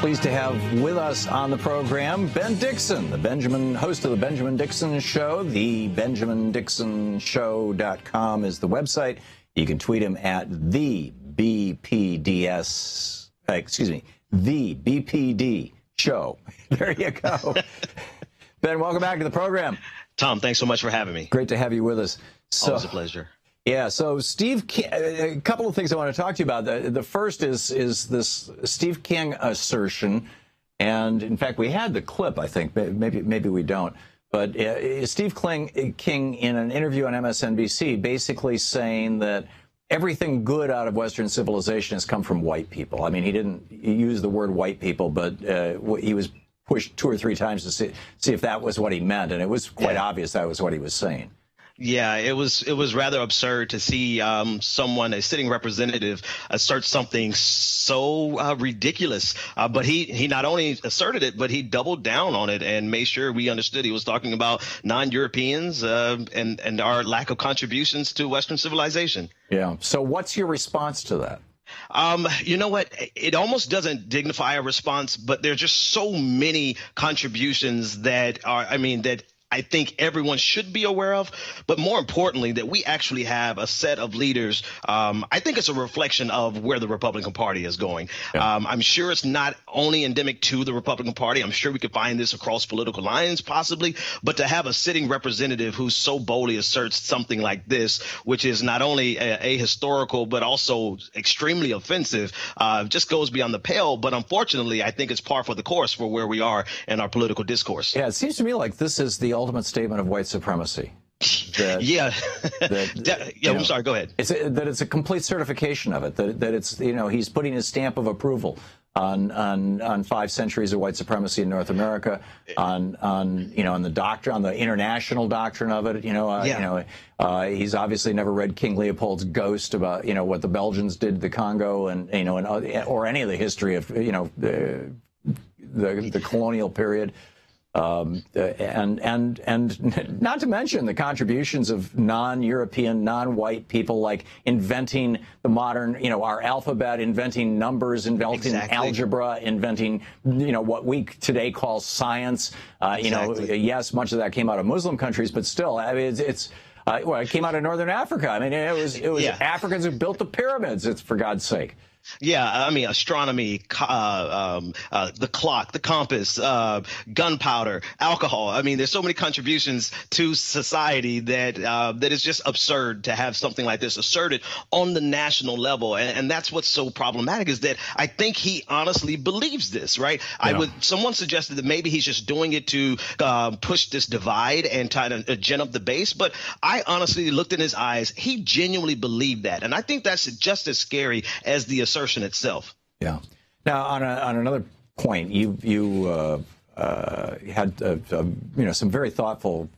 Pleased to have with us on the program Ben Dixon, host of the Benjamin Dixon Show. The BenjaminDixonShow.com is the website. You can tweet him at the BPD Show. There you go. Ben, welcome back to the program. Tom, thanks so much for having me. Great to have you with us. Always a pleasure. Yeah, so Steve King, a couple of things I want to talk to you about. The first is this Steve King assertion, and in fact, we had the clip, I think. Maybe we don't. But Steve King, in an interview on MSNBC, basically saying that everything good out of Western civilization has come from white people. I mean, he didn't use the word white people, but he was pushed 2 or 3 times to see if that was what he meant, and it was quite obvious that was what he was saying. Yeah, it was rather absurd to see someone, a sitting representative, assert something so ridiculous. But he not only asserted it, but he doubled down on it and made sure we understood he was talking about non-Europeans and our lack of contributions to Western civilization. Yeah. So what's your response to that? You know what? It almost doesn't dignify a response, but there are just so many contributions that I think everyone should be aware of, but more importantly, that we actually have a set of leaders. I think it's a reflection of where the Republican Party is going. Yeah. I'm sure it's not only endemic to the Republican Party. I'm sure we could find this across political lines, possibly. But to have a sitting representative who so boldly asserts something like this, which is not only ahistorical, but also extremely offensive, just goes beyond the pale. But unfortunately, I think it's par for the course for where we are in our political discourse. Yeah, it seems to me like this is the ultimate statement of white supremacy. I'm sorry, go ahead. It's a complete certification of it, that it's, he's putting his stamp of approval on 5 centuries of white supremacy in North America, on the doctrine, on the international doctrine of it. He's obviously never read King Leopold's Ghost about, what the Belgians did to the Congo or any of the history of, the colonial period. And not to mention the contributions of non-European, non-white people, like inventing the modern, our alphabet, inventing numbers, inventing algebra, inventing, what we today call science. Yes, much of that came out of Muslim countries, but still, I mean, it came out of Northern Africa. I mean, it was Africans who built the pyramids. It's, for God's sake. Yeah, I mean, astronomy, the clock, the compass, gunpowder, alcohol. I mean, there's so many contributions to society that is just absurd to have something like this asserted on the national level. And that's what's so problematic, is that I think he honestly believes this, right? Yeah. Someone suggested that maybe he's just doing it to push this divide and try to gin up the base. But I honestly looked in his eyes. He genuinely believed that. And I think that's just as scary as the assertion itself. Yeah. Now, on another point, you had some very thoughtful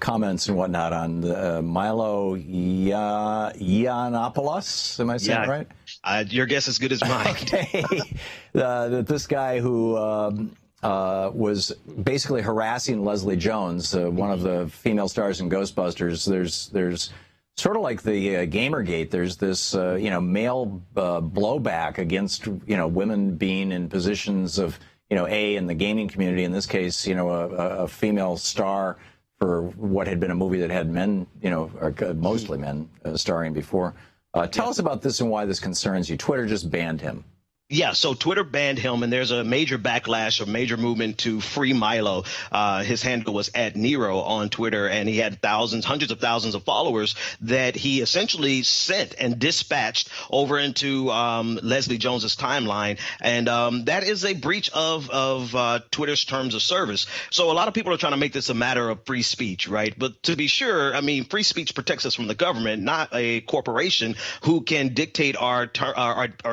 comments and whatnot on Milo Yiannopoulos. Am I saying it right? Your guess is as good as mine. Okay. This guy who was basically harassing Leslie Jones, one of the female stars in Ghostbusters. There's sort of like the Gamergate. There's this, male blowback against, women being in positions of, in the gaming community. In this case, a female star for what had been a movie that had men, or mostly men starring before. Tell us about this and why this concerns you. Twitter just banned him. Yeah, so Twitter banned him, and there's a major backlash, a major movement to free Milo. His handle was @Nero on Twitter, and he had hundreds of thousands of followers that he essentially sent and dispatched over into Leslie Jones's timeline. And that is a breach of Twitter's terms of service. So a lot of people are trying to make this a matter of free speech, right? But to be sure, I mean, free speech protects us from the government, not a corporation who can dictate our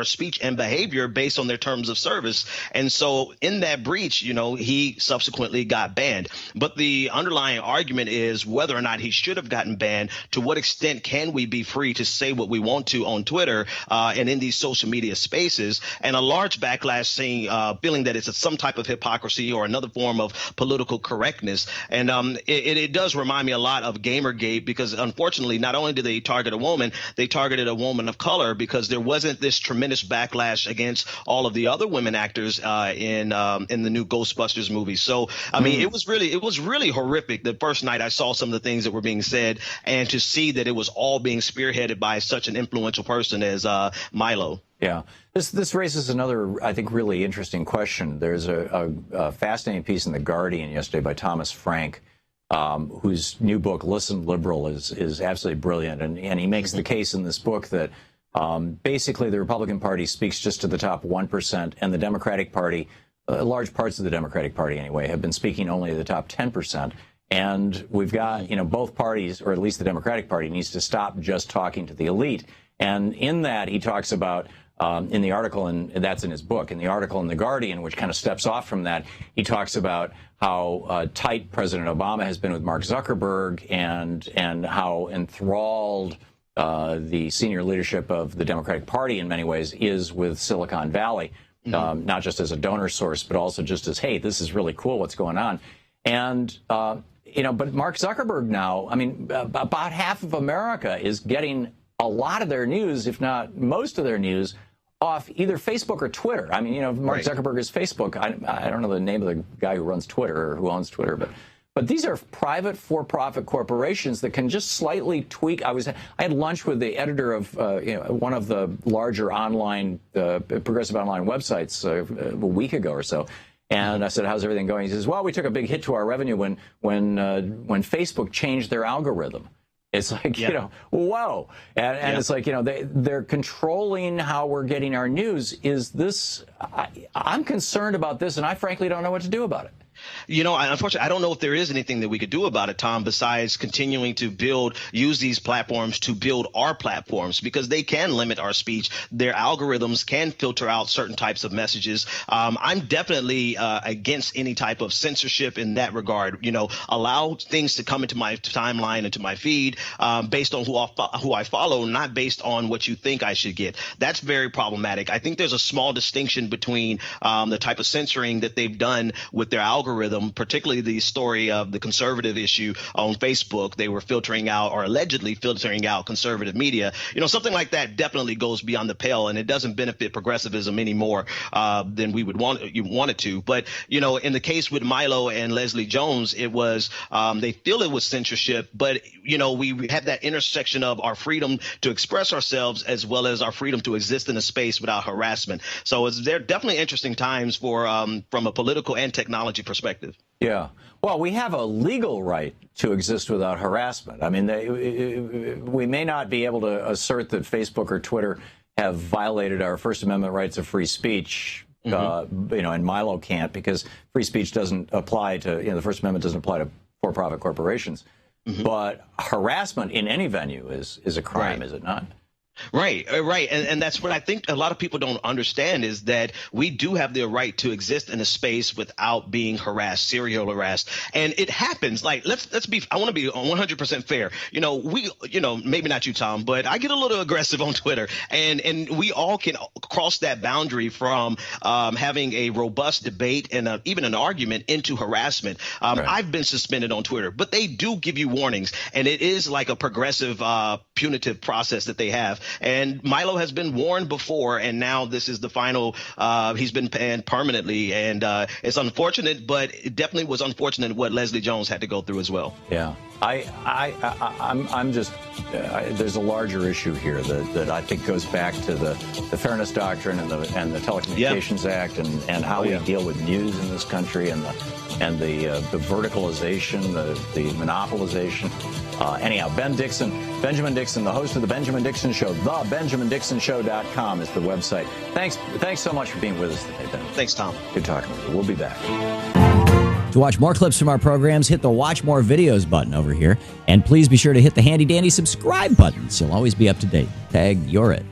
speech and behavior based on their terms of service. And so in that breach, he subsequently got banned. But the underlying argument is whether or not he should have gotten banned. To what extent can we be free to say what we want to on Twitter and in these social media spaces? And a large backlash saying, feeling that it's some type of hypocrisy or another form of political correctness. And it does remind me a lot of Gamergate, because unfortunately, not only did they target a woman, they targeted a woman of color, because there wasn't this tremendous backlash against against all of the other women actors in the new Ghostbusters movie. So, I mean, it was really horrific the first night I saw some of the things that were being said, and to see that it was all being spearheaded by such an influential person as Milo. Yeah, this raises another, I think, really interesting question. There's a fascinating piece in The Guardian yesterday by Thomas Frank, whose new book, Listen Liberal, is absolutely brilliant. And he makes the case in this book that basically the Republican Party speaks just to the top 1%, and the Democratic Party, large parts of the Democratic Party anyway, have been speaking only to the top 10%. And we've got, both parties, or at least the Democratic Party, needs to stop just talking to the elite. And in that, he talks about, in the article, and that's in his book, in the article in The Guardian, which kind of steps off from that, he talks about how tight President Obama has been with Mark Zuckerberg, and how enthralled the senior leadership of the Democratic Party in many ways is with Silicon Valley, not just as a donor source, but also just as, hey, this is really cool what's going on. And, but Mark Zuckerberg now, I mean, about half of America is getting a lot of their news, if not most of their news, off either Facebook or Twitter. I mean, Mark Zuckerberg is Facebook. I don't know the name of the guy who runs Twitter or who owns Twitter, but these are private for-profit corporations that can just slightly tweak. I had lunch with the editor of one of the larger online progressive online websites a week ago or so. And I said, how's everything going? He says, well, we took a big hit to our revenue when Facebook changed their algorithm. It's like, whoa. And it's like, they're controlling how we're getting our news. Is this, I'm concerned about this, and I frankly don't know what to do about it. Unfortunately, I don't know if there is anything that we could do about it, Tom, besides continuing to use these platforms to build our platforms, because they can limit our speech. Their algorithms can filter out certain types of messages. I'm definitely against any type of censorship in that regard. Allow things to come into my timeline, into my feed, based on who I follow, not based on what you think I should get. That's very problematic. I think there's a small distinction between the type of censoring that they've done with their algorithm, particularly the story of the conservative issue on Facebook. They were filtering out, or allegedly filtering out, conservative media. Something like that definitely goes beyond the pale, and it doesn't benefit progressivism any more than we would want it to. But, in the case with Milo and Leslie Jones, it was they feel it was censorship, but, we had that intersection of our freedom to express ourselves as well as our freedom to exist in a space without harassment. So they're definitely interesting times for from a political and technology perspective. Yeah. Well, we have a legal right to exist without harassment. I mean, we may not be able to assert that Facebook or Twitter have violated our First Amendment rights of free speech, and Milo can't, because free speech doesn't apply to, the First Amendment doesn't apply to for-profit corporations. But harassment in any venue is a crime, is it not? Right. And that's what I think a lot of people don't understand, is that we do have the right to exist in a space without being harassed, serial harassed. And it happens. Like, I want to be 100% fair. Maybe not you, Tom, but I get a little aggressive on Twitter, and we all can cross that boundary from having a robust debate and even an argument into harassment. I've been suspended on Twitter, but they do give you warnings, and it is like a progressive punitive process that they have. And Milo has been warned before, and now this is the final. He's been banned permanently, and it's unfortunate, but it definitely was unfortunate what Leslie Jones had to go through as well. Yeah, I'm just there's a larger issue here that I think goes back to the Fairness Doctrine and the Telecommunications Act and how we deal with news in this country, and the verticalization, the monopolization. Anyhow, Benjamin Dixon, the host of The Benjamin Dixon Show, thebenjamindixonshow.com is the website. Thanks so much for being with us today, Ben. Thanks, Tom. Good talking with you. We'll be back. To watch more clips from our programs, hit the Watch More Videos button over here. And please be sure to hit the handy-dandy subscribe button so you'll always be up to date. Tag, you're it.